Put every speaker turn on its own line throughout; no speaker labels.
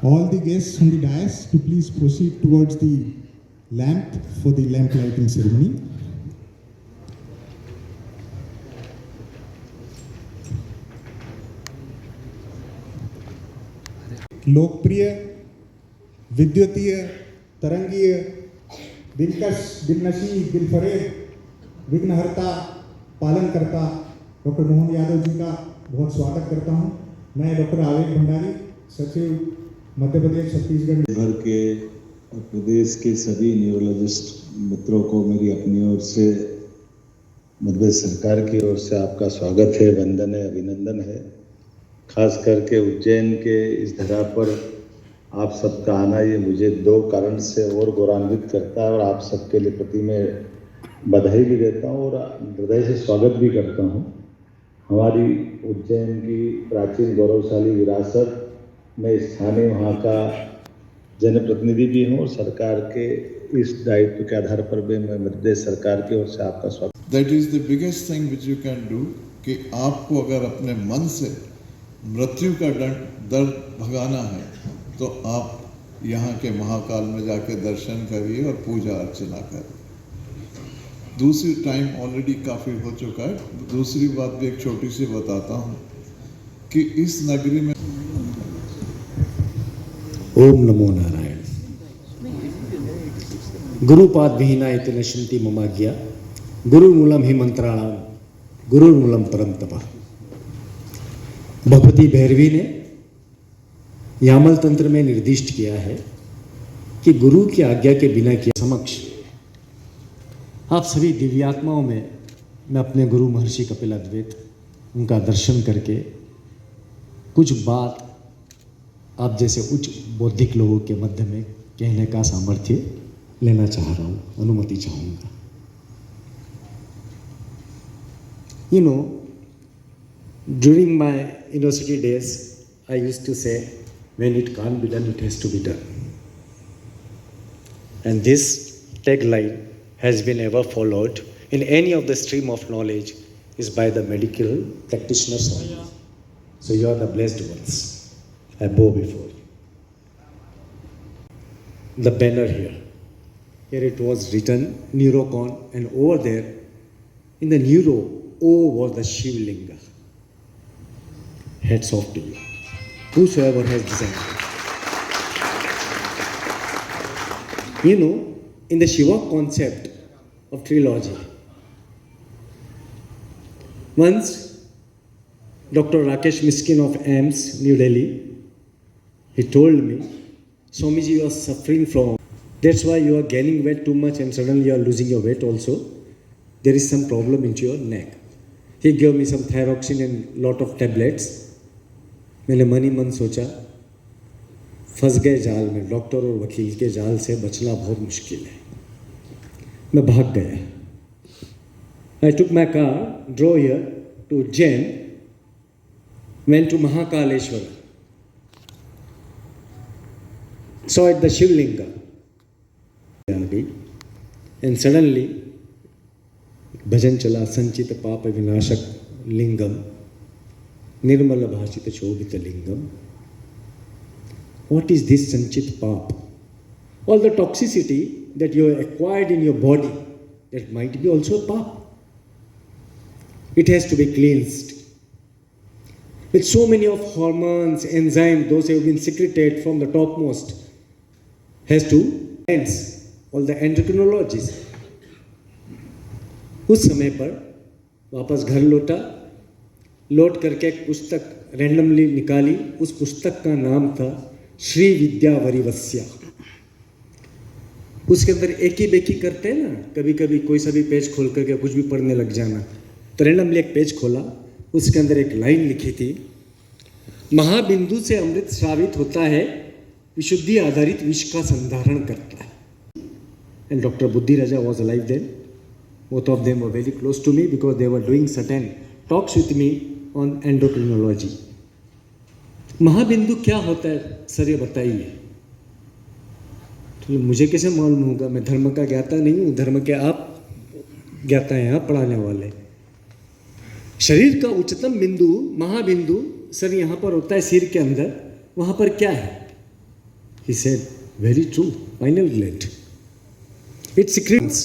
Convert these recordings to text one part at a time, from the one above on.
all the guests on the dais to please proceed towards the lamp for the lamp lighting ceremony. लोकप्रिय, विद्युतीय, तरंगीय, दिलकश, दिलनशी, दिलफरेब, विघ्नहर्ता, पालनकर्ता doctor Mohan Yadav ji का बहुत स्वागत करता हूं। मैं डॉक्टर आवेश भंडारी, सचिव मध्य प्रदेश छत्तीसगढ़
भर के प्रदेश के सभी न्यूरोलॉजिस्ट मित्रों को मेरी अपनी ओर से, मध्य प्रदेश सरकार की ओर से आपका स्वागत है, वंदन है, अभिनंदन है। खास करके उज्जैन के इस धरा पर आप सबका आना ये मुझे दो कारण से और गौरवान्वित करता है और आप सबके लिए प्रति मैं बधाई भी देता हूँ और हृदय से स्वागत भी करता हूँ। हमारी उज्जैन की प्राचीन गौरवशाली विरासत में स्थानीय वहाँ का जनप्रतिनिधि भी हूँ और सरकार के इस दायित्व के आधार पर भी मैं मध्य प्रदेश सरकार की ओर से आपका स्वागत।
That is the biggest thing which you can do कि आपको अगर अपने मन से मृत्यु का दर्द भगाना है तो आप यहाँ के महाकाल में जाके दर्शन करिए और पूजा अर्चना करिए। दूसरी टाइम ऑलरेडी काफ़ी हो चुका है। दूसरी बात भी एक छोटी सी बताता हूँ कि इस नगरी में
ओम नमो नारायण। गुरुपाद विहीना इति नश्यन्ति ममाज्ञा, गुरुमूलम हि मंत्राणाम, गुरुमूलम परम तपः। भगवती भैरवी ने यामल तंत्र में निर्दिष्ट किया है कि गुरु की आज्ञा के बिना के समक्ष आप सभी दिव्यात्माओं में मैं अपने गुरु महर्षि कपिल अद्वैत उनका दर्शन करके कुछ बात आप जैसे उच्च बौद्धिक लोगों के मध्य में कहने का सामर्थ्य लेना चाह रहा हूँ, अनुमति चाहूँगा। You know, during my university days, I used to say, when it can't be done, it has to be done. And this tagline has been ever followed in any of the stream of knowledge is by the medical practitioners only. So you are the blessed ones. I bow before you. The banner here it was written Neurocon, and over there in the neuro, O was the Shiv Linga. Hats off to you, whosoever has designed it. You know, in the Shiva concept of trilogy, once Dr. Rakesh Miskin of AIIMS, New Delhi, he told me, Swamiji, you are suffering from, that's why you are gaining weight too much and suddenly you are losing your weight also. There is some problem into your neck. He gave me some thyroxine and lot of tablets. मैंने मन ही मन सोचा फंस गए जाल में, doctor और वकील के जाल से बचना बहुत मुश्किल है। मैं भाग गया। I took my car, drove here to Ujjain, went to Mahakaleshwar, saw at the Shivlinga, and suddenly भजन चला, संचित पाप विनाशक लिंगम, निर्मल भाषित शोभित लिंगम. What is this sanchit pap? All the toxicity that you have acquired in your body, that might be also pap. It has to be cleansed. With so many of hormones, enzymes, those have been secreted from the topmost, has to cleanse all the endocrinologists. उस समय पर वापस घर लौटा, लौट करके एक पुस्तक रैंडमली निकाली. उस पुस्तक का नाम था श्री विद्या वरिवस्या. उसके अंदर एक ही बेकी करते हैं ना, कभी कभी कोई सा भी पेज खोल करके कुछ भी पढ़ने लग जाना. तो रैंडमली एक पेज खोला, उसके अंदर एक लाइन लिखी थी, महाबिंदु से अमृत श्रावित होता है, विशुद्धि आधारित विष का संधारण करता है. And doctor Buddhi Raja was alive then. Both of them were very close to me because they were doing certain talks with me on endocrinology. महाबिंदु क्या होता है सर, ये बताइए. तो मुझे कैसे मालूम होगा, मैं धर्म का ज्ञाता नहीं हूँ. धर्म के आप ज्ञाता हैं, आप पढ़ाने वाले. शरीर का उच्चतम बिंदु महाबिंदु सर यहाँ पर होता है सिर के अंदर. वहाँ पर क्या है? He said, very true, pineal gland. It secretes.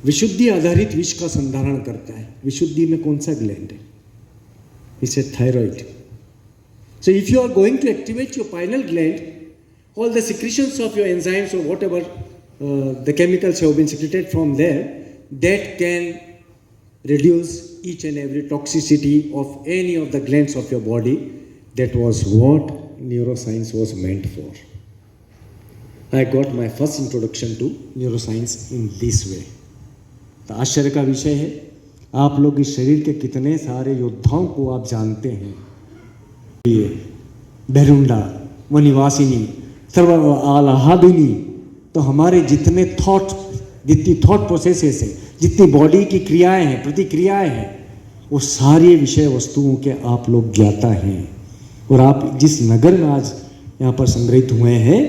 विशुद्धि आधारित विष का संधारण करता है. विशुद्धि में कौन सा ग्लैंड है? He said thyroid. So if you are going to activate your pineal gland, all the secretions of your enzymes or whatever the chemicals have been secreted from there, that can reduce each and every toxicity of any of the glands of your body. That was what neuroscience was meant for. I got my first introduction to neuroscience in this way. तो आश्चर्य का विषय है, आप लोग इस शरीर के कितने सारे योद्धाओं को आप जानते हैं. ये बेरुंडा, वनिवासिनी, सर्व आलाहादिनी, तो हमारे जितने जितनी थॉट प्रोसेसेस है, जितनी बॉडी की क्रियाएं हैं, प्रतिक्रियाएं हैं, वो सारी विषय वस्तुओं के आप लोग ज्ञाता हैं. और आप जिस नगर में आज यहाँ पर संग्रहित हुए हैं,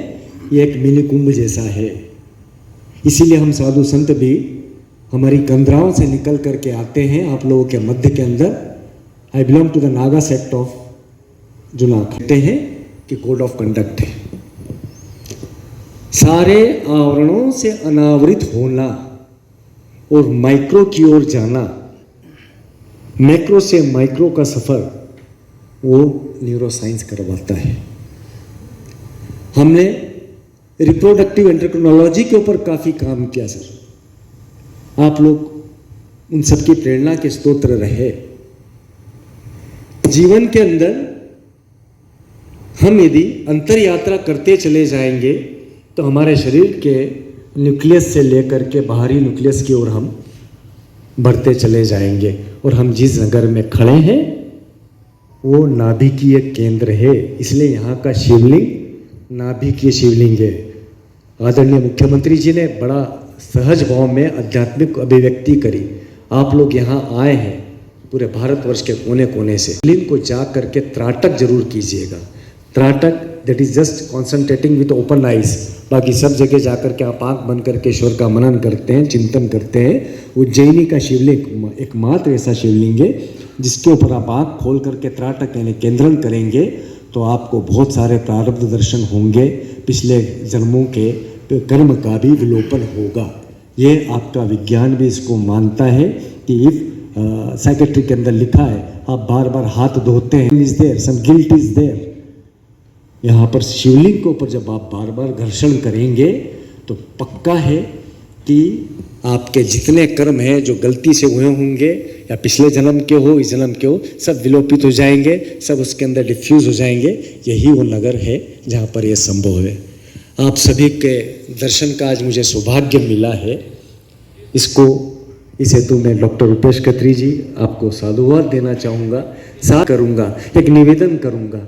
ये एक मिनी कुंभ जैसा है. इसीलिए हम साधु संत भी हमारी कंदराओं से निकल करके आते हैं आप लोगों के मध्य के अंदर. I belong to the Naga sect of Juna. कहते हैं कि कोड ऑफ कंडक्ट है. सारे आवरणों से अनावृत होना और माइक्रो की ओर जाना, मैक्रो से माइक्रो का सफर, वो न्यूरोसाइंस करवाता है. हमने रिप्रोडक्टिव एंड्रोक्रिनोलॉजी के ऊपर काफ़ी काम किया सर. आप लोग उन सबकी प्रेरणा के स्तोत्र रहे. जीवन के अंदर हम यदि अंतर यात्रा करते चले जाएंगे तो हमारे शरीर के न्यूक्लियस से लेकर के बाहरी न्यूक्लियस की ओर हम बढ़ते चले जाएंगे. और हम जिस नगर में खड़े हैं वो नाभिकीय केंद्र है. इसलिए यहाँ का शिवलिंग नाभिकीय शिवलिंग है. आदरणीय मुख्यमंत्री जी ने बड़ा सहज भाव में आध्यात्मिक अभिव्यक्ति करी. आप लोग यहाँ आए हैं पूरे भारतवर्ष के कोने कोने से. शिवलिंग को जा करके त्राटक जरूर कीजिएगा. Trataka that is just concentrating with open eyes. बाकी सब जगह जा करके आप आँख बंद करके ईश्वर का मनन करते हैं, चिंतन करते हैं. उज्जैनी का शिवलिंग एकमात्र ऐसा शिवलिंग है जिसके ऊपर आप आँख खोल करके त्राटक यानी केंद्रण करेंगे तो आपको बहुत सारे प्रारब्ध दर्शन होंगे. पिछले जन्मों के कर्म का भी विलोपन होगा. ये आपका विज्ञान भी इसको मानता है कि इफ साइकेट्री के अंदर लिखा है आप बार बार हाथ धोते हैं, is there some guilt is there. यहाँ पर शिवलिंग के ऊपर जब आप बार बार घर्षण करेंगे तो पक्का है कि आपके जितने कर्म हैं जो गलती से हुए होंगे या पिछले जन्म के हो, इस जन्म के हो, सब विलोपित हो जाएंगे, सब उसके अंदर डिफ्यूज हो जाएंगे. यही वो नगर है जहाँ पर यह संभव है. आप सभी के दर्शन का आज मुझे सौभाग्य मिला है. इस हेतु मैं डॉक्टर रुपेश खत्री जी आपको साधुवाद देना चाहूँगा. साथ करूँगा, एक निवेदन करूँगा.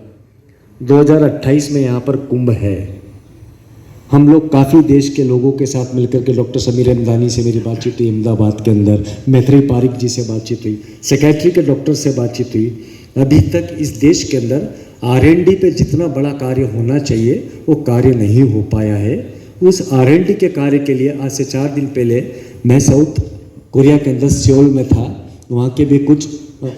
2028 में यहाँ पर कुंभ है. हम लोग काफ़ी देश के लोगों के साथ मिलकर के डॉक्टर समीर हमदानी से मेरी बातचीत हुई अहमदाबाद के अंदर, मैत्री पारिक जी से बातचीत हुई, सेक्रेटरी के डॉक्टर से बातचीत हुई. अभी तक इस देश के अंदर R&D पे जितना बड़ा कार्य होना चाहिए वो कार्य नहीं हो पाया है. उस R&D के कार्य के लिए आज से 4 दिन पहले मैं साउथ कोरिया के अंदर सियोल में था. वहाँ के भी कुछ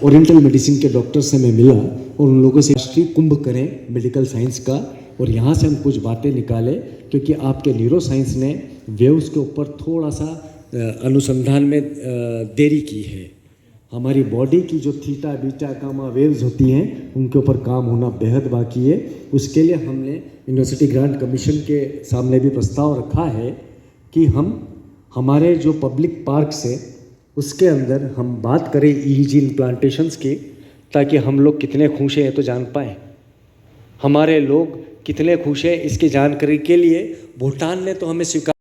ओरिएंटल मेडिसिन के डॉक्टर से मैं मिला और उन लोगों से राष्ट्रीय कुंभ करें मेडिकल साइंस का और यहाँ से हम कुछ बातें निकालें. क्योंकि आपके न्यूरो साइंस ने वेव्स के ऊपर थोड़ा सा अनुसंधान में देरी की है. हमारी बॉडी की जो थीटा बीटा गामा वेव्स होती हैं उनके ऊपर काम होना बेहद बाकी है. उसके लिए हमने यूनिवर्सिटी ग्रांट कमीशन के सामने भी प्रस्ताव रखा है कि हम हमारे जो पब्लिक पार्क्स है उसके अंदर हम बात करें EEG इम्प्लांटेशंस की, ताकि हम लोग कितने खुश हैं तो जान पाएँ. हमारे लोग कितने खुश हैं इसकी जानकारी के लिए भूटान ने तो हमें स्वीकार